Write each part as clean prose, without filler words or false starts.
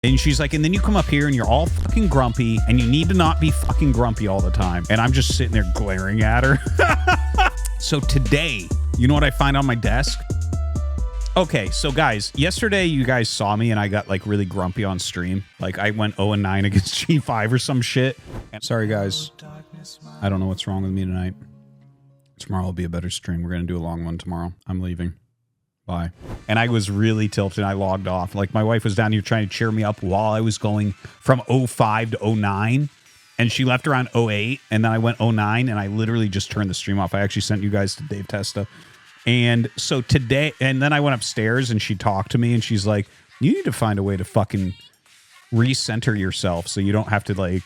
And she's like, and then you come up here and you're all fucking grumpy and you need to not be fucking grumpy all the time. And I'm just sitting there glaring at her. So today, you know what I find on my desk? Okay, so guys, yesterday you guys saw me and I got like really grumpy on stream. Like I went 0-9 against G5 or some shit. Sorry guys, I don't know what's wrong with me tonight. Tomorrow will be a better stream. We're going to do a long one tomorrow. I'm leaving. Bye. And I was really tilted. I logged off. Like my wife was down here trying to cheer me up while I was going from 05 to 09. And she left around 08. And then I went 09 and I literally just turned the stream off. I actually sent you guys to Dave Testa. And so today, and then I went upstairs and she talked to me and she's like, you need to find a way to fucking recenter yourself so you don't have to like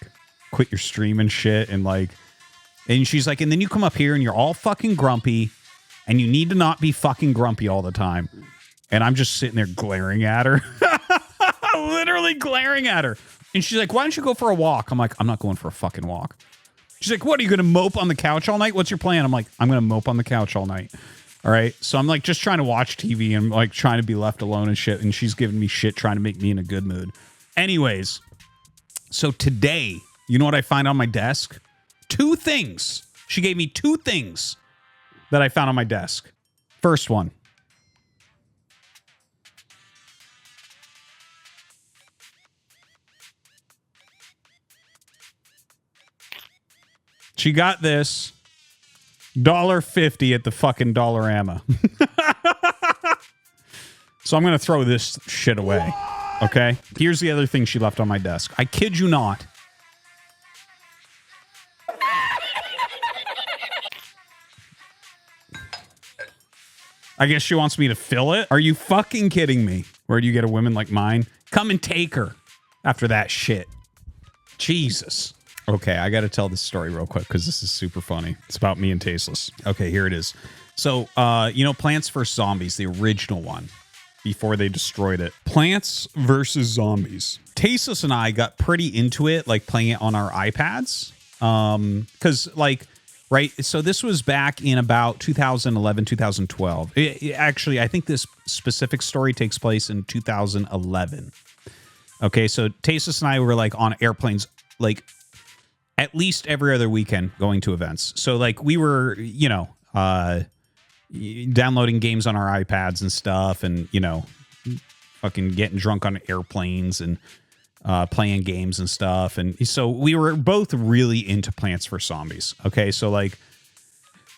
quit your stream and shit. And like, and she's like, and then you come up here and you're all fucking grumpy. And you need to not be fucking grumpy all the time. And I'm just sitting there glaring at her. Literally glaring at her. And she's like, why don't you go for a walk? I'm like, I'm not going for a fucking walk. She's like, what, are you going to mope on the couch all night? What's your plan? I'm like, I'm going to mope on the couch all night. All right. So I'm like just trying to watch TV and like trying to be left alone and shit. And she's giving me shit trying to make me in a good mood. Anyways, so today, you know what I find on my desk? 2 things. She gave me 2 things that I found on my desk. First one. She got this $1.50 at the fucking Dollarama. So I'm going to throw this shit away. Okay? Here's the other thing she left on my desk. I kid you not. I guess she wants me to fill it? Are you fucking kidding me? Where do you get a woman like mine? Come and take her after that shit. Jesus. Okay, I got to tell this story real quick because this is super funny. It's about me and Tasteless. Okay, here it is. So, you know, Plants vs. Zombies, the original one, before they destroyed it. Plants vs. Zombies. Tasteless and I got pretty into it, like playing it on our iPads. Because, like, right. So this was back in about 2011, 2012. Actually, I think this specific story takes place in 2011. Okay. So Tasteless and I were like on airplanes, like at least every other weekend going to events. So like we were, you know, downloading games on our iPads and stuff and, you know, fucking getting drunk on airplanes and playing games and stuff. And so we were both really into Plants vs. Zombies. Okay, so like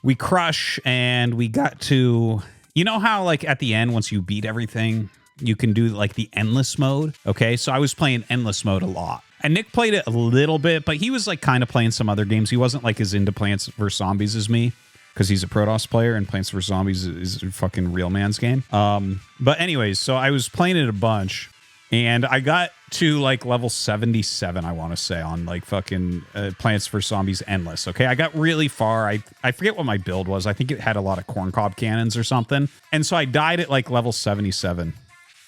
we crush and we got to, you know how like at the end, once you beat everything, you can do like the endless mode. Okay, so I was playing endless mode a lot. And Nick played it a little bit, but he was like kind of playing some other games. He wasn't like as into Plants vs. Zombies as me because he's a Protoss player and Plants vs. Zombies is a fucking real man's game. But anyways, so I was playing it a bunch. And I got to like level 77, I want to say, on like fucking Plants vs. Zombies Endless. Okay, I got really far. I forget what my build was. I think it had a lot of corncob cannons or something. And so I died at like level 77.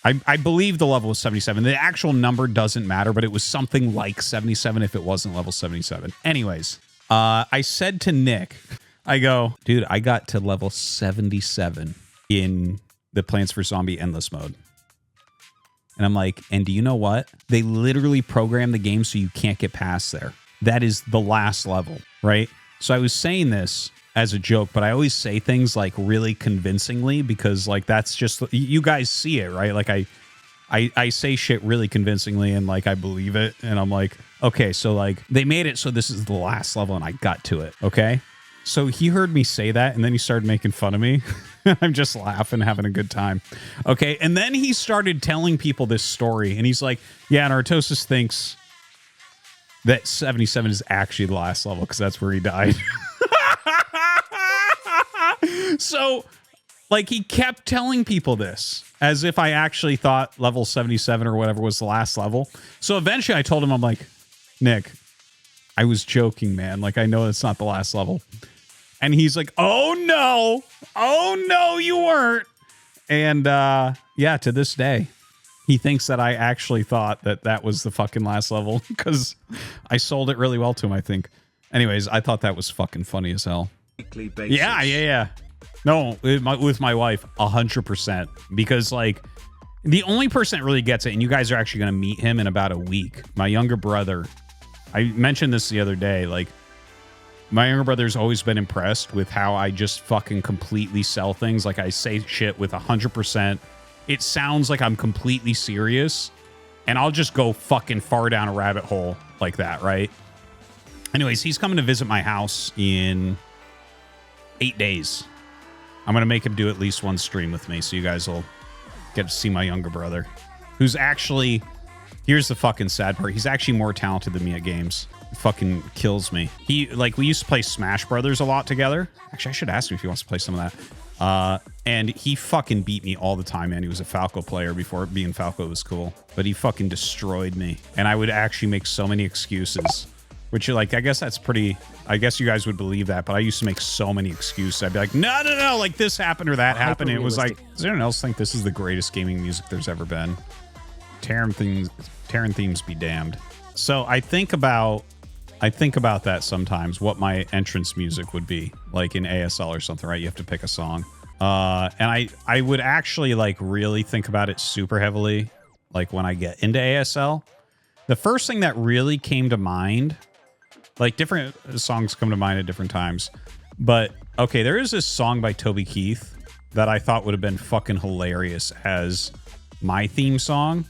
I believe the level was 77. The actual number doesn't matter, but it was something like 77 if it wasn't level 77. Anyways, I said to Nick, I go, dude, I got to level 77 in the Plants vs. Zombie Endless mode. And I'm like, and do you know what? They literally program the game so you can't get past there. That is the last level, right? So I was saying this as a joke, but I always say things like really convincingly because like that's just, you guys see it, right? Like I say shit really convincingly and like I believe it. And I'm like, okay, so like they made it so this is the last level and I got to it, okay? So he heard me say that and then he started making fun of me. I'm just laughing, having a good time. Okay, and then he started telling people this story, and he's like, yeah, and Artosis thinks that 77 is actually the last level because that's where he died. So, like, he kept telling people this as if I actually thought level 77 or whatever was the last level. So eventually I told him, I'm like, Nick, I was joking, man. Like, I know it's not the last level. And he's like, oh no, you weren't. And yeah, to this day, he thinks that I actually thought that that was the fucking last level because I sold it really well to him, I think. Anyways, I thought that was fucking funny as hell. Yeah. No, with my wife, 100%. Because like The only person that really gets it, and you guys are actually going to meet him in about a week, my younger brother. I mentioned this the other day. Like, my younger brother's always been impressed with how I just fucking completely sell things. Like, I say shit with 100%. It sounds like I'm completely serious, and I'll just go fucking far down a rabbit hole like that, right? Anyways, he's coming to visit my house in 8 days. I'm going to make him do at least one stream with me, so you guys will get to see my younger brother, who's actually, here's the fucking sad part, he's actually more talented than me at games. It fucking kills me. He, like, we used to play Smash Brothers a lot together. Actually, I should ask him if he wants to play some of that. And he fucking beat me all the time, man. He was a Falco player before being Falco was cool, but he fucking destroyed me. And I would actually make so many excuses, which, like, I guess that's pretty, I guess you guys would believe that, but I used to make so many excuses. I'd be like, no, like this happened or that happened. And it was like, does anyone else think this is the greatest gaming music there's ever been? Terran themes be damned. So I think about that sometimes, what my entrance music would be, like in ASL or something, right? You have to pick a song. And I would actually, like, really think about it super heavily, like when I get into ASL. The first thing that really came to mind, like, different songs come to mind at different times, but okay, there is this song by Toby Keith that I thought would have been fucking hilarious as my theme song.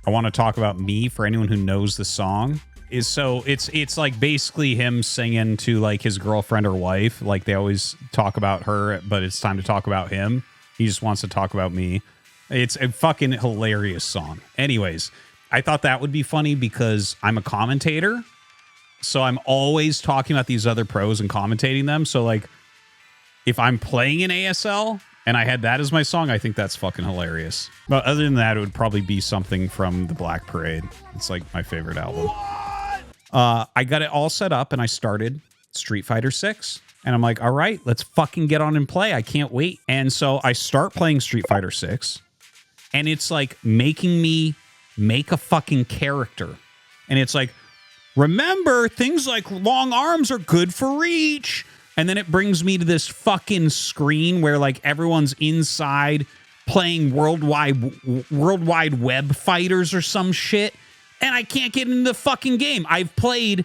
I want to talk about Me, for anyone who knows the song. It's like basically him singing to, like, his girlfriend or wife. Like, they always talk about her, but it's time to talk about him. He just wants to talk about me. It's a fucking hilarious song. Anyways, I thought that would be funny because I'm a commentator. So I'm always talking about these other pros and commentating them. So, like, if I'm playing in ASL and I had that as my song, I think that's fucking hilarious. But other than that, it would probably be something from the Black Parade. It's like my favorite album. I got it all set up and I started Street Fighter 6. And I'm like, all right, let's fucking get on and play. I can't wait. And so I start playing Street Fighter 6. And it's like making me make a fucking character. And it's like, remember, things like long arms are good for reach. And then it brings me to this fucking screen where, like, everyone's inside playing worldwide web fighters or some shit. And I can't get into the fucking game. I've played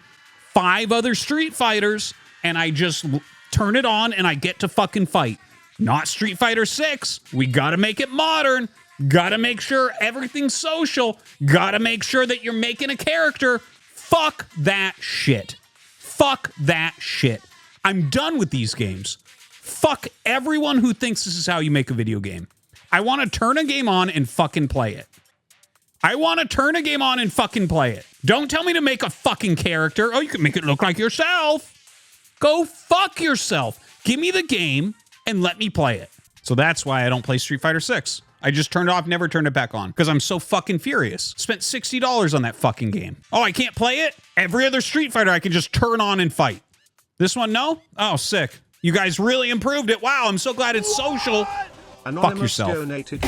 5 other Street Fighters and I just turn it on and I get to fucking fight. Not Street Fighter 6. We got to make it modern. Got to make sure everything's social. Got to make sure that you're making a character. Fuck that shit. Fuck that shit. I'm done with these games. Fuck everyone who thinks this is how you make a video game. I want to turn a game on and fucking play it. I want to turn a game on and fucking play it. Don't tell me to make a fucking character. Oh, you can make it look like yourself. Go fuck yourself. Give me the game and let me play it. So that's why I don't play Street Fighter 6. I just turned it off, never turned it back on, because I'm so fucking furious. Spent $60 on that fucking game. Oh, I can't play it? Every other Street Fighter I can just turn on and fight. This one, no? Oh, sick. You guys really improved it. Wow, I'm so glad it's social. Anonymous fuck yourself. Donated.